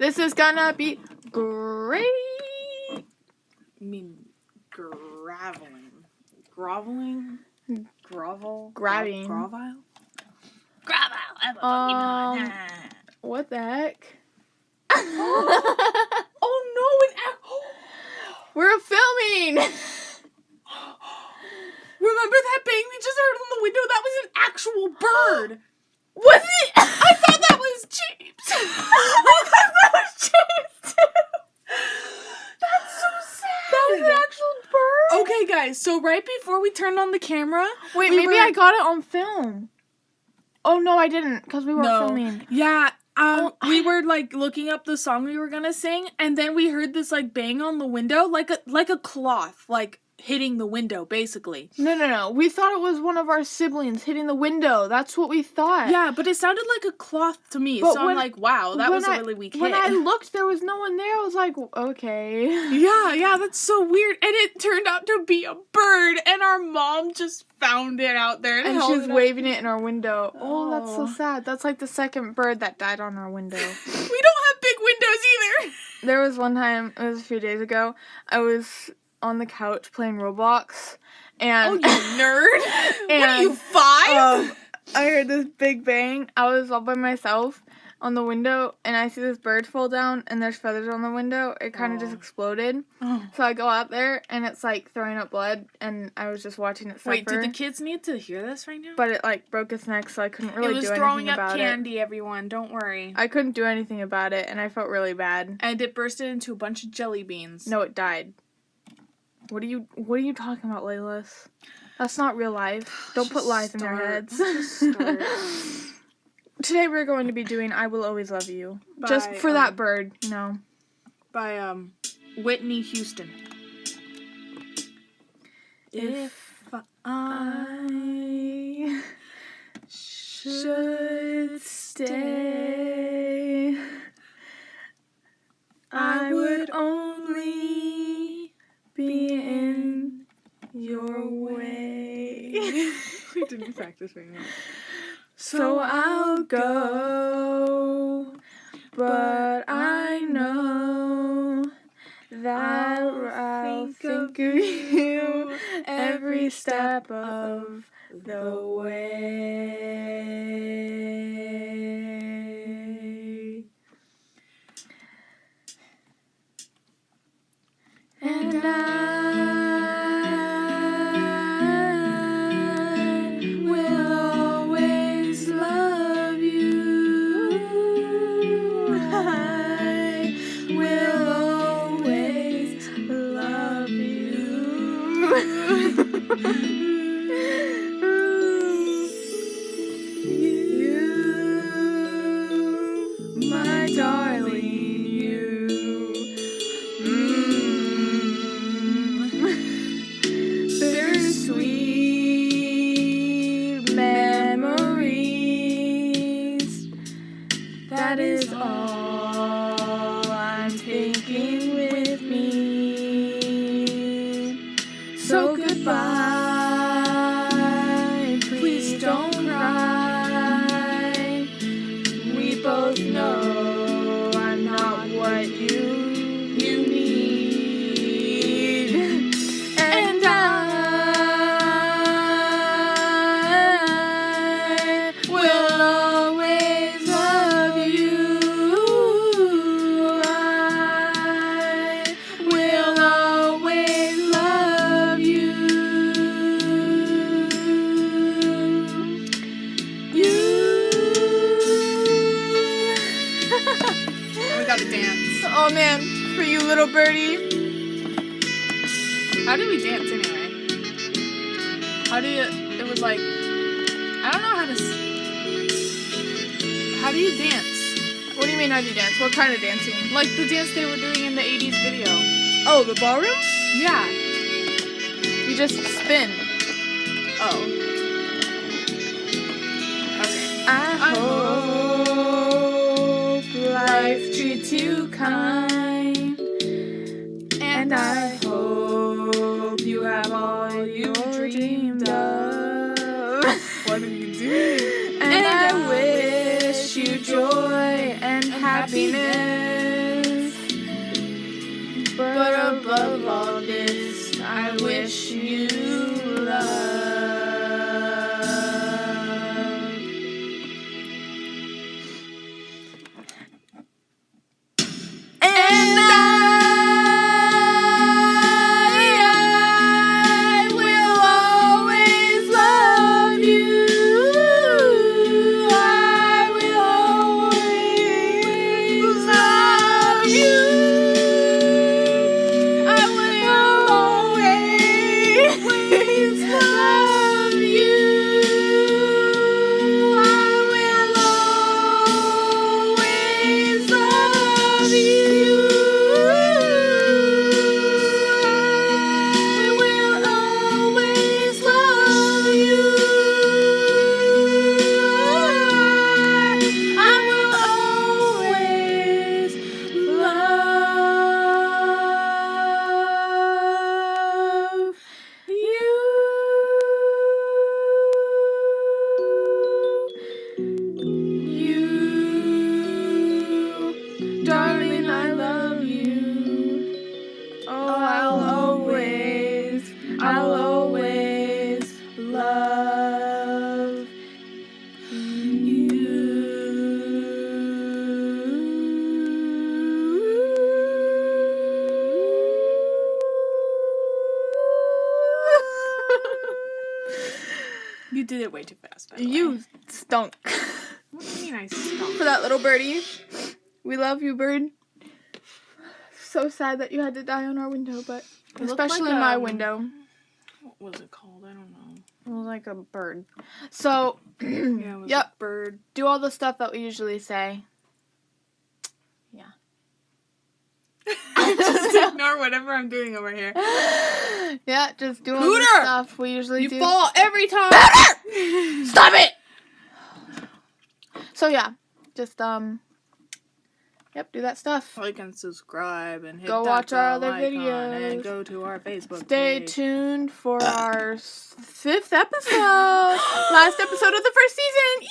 This is gonna be great. I mean, groveling. Groveling? Grovel? Grabbing. Grovile? Grovel! I'm a Pokemon. What the heck? Oh no, We're filming. Remember that bang we just heard on the window? That was an actual bird. Was it? I thought that was James. I thought that was James too. That's so sad. That was an actual bird. Okay, guys, so right before we turned on the camera... Wait, maybe I got it on film. Oh, no, I didn't, because we weren't filming. Yeah, we were, like, looking up the song we were gonna sing, and then we heard this, like, bang on the window, like a cloth, like, hitting the window, basically. No. We thought it was one of our siblings hitting the window. That's what we thought. Yeah, but it sounded like a cloth to me, But so I'm like, wow, that was a really weak hit. When I looked, there was no one there. I was like, okay. Yeah, that's so weird. And it turned out to be a bird, and our mom just found it out there. And she's waving it in our window. Oh, that's so Oh. sad. That's like the second bird that died on our window. We don't have big windows either. There was one time, it was a few days ago, I was on the couch playing Roblox, and... Oh, you nerd. And, what are you, 5? I heard this big bang. I was all by myself on the window, and I see this bird fall down, and there's feathers on the window. It kind of just exploded. Oh. So I go out there, and it's, like, throwing up blood, and I was just watching it suffer. Wait, did the kids need to hear this right now? But it, like, broke its neck, so I couldn't really do anything about it. It was throwing up candy, everyone. Don't worry. I couldn't do anything about it, and I felt really bad. And it bursted into a bunch of jelly beans. No, it died. What are you talking about, Laylas? That's not real life. Don't put lies in their heads. Today we're going to be doing I Will Always Love You. Just for that bird, you know. By Whitney Houston. If I should stay, I would only be in your way. We didn't practice very much. So I'll go, but I know that I'll think of you every step of the way. And I will always love you. I will always love you, my darling, you. Bittersweet memories. That is all I'm taking with me. So goodbye, please don't cry. We both know I'm not what you need. And I will always love you. I will always love you. We gotta dance. Oh man, for you little birdie. How do we dance anyway? It was like, I don't know how do you dance? What do you mean how do you dance? What kind of dancing? Like the dance they were doing in the 80s video. Oh, the ballroom? Yeah. You just spin. Oh. Okay. I hope life treats you kind, and I hope you have all you dreamed of. What are you doing? And I wish you joy and happiness. did it way too fast, by the way. You stunk. What do you mean I stunk? For that little birdie. We love you, bird. So sad that you had to die on our window, but It looked especially like, my window. What was it called? I don't know. It was like a bird. So, Yeah, it was yep. a bird. Do all the stuff that we usually say. Yeah. Just ignore whatever I'm doing over here. Yeah, just do all the Pooter! stuff we usually You do. fall every time. Stop it! So yeah, just yep, do that stuff. Like and subscribe and hit Go that watch our bell other icon videos. and go to our Facebook Stay page. tuned for our 5th episode. Last episode of the first season.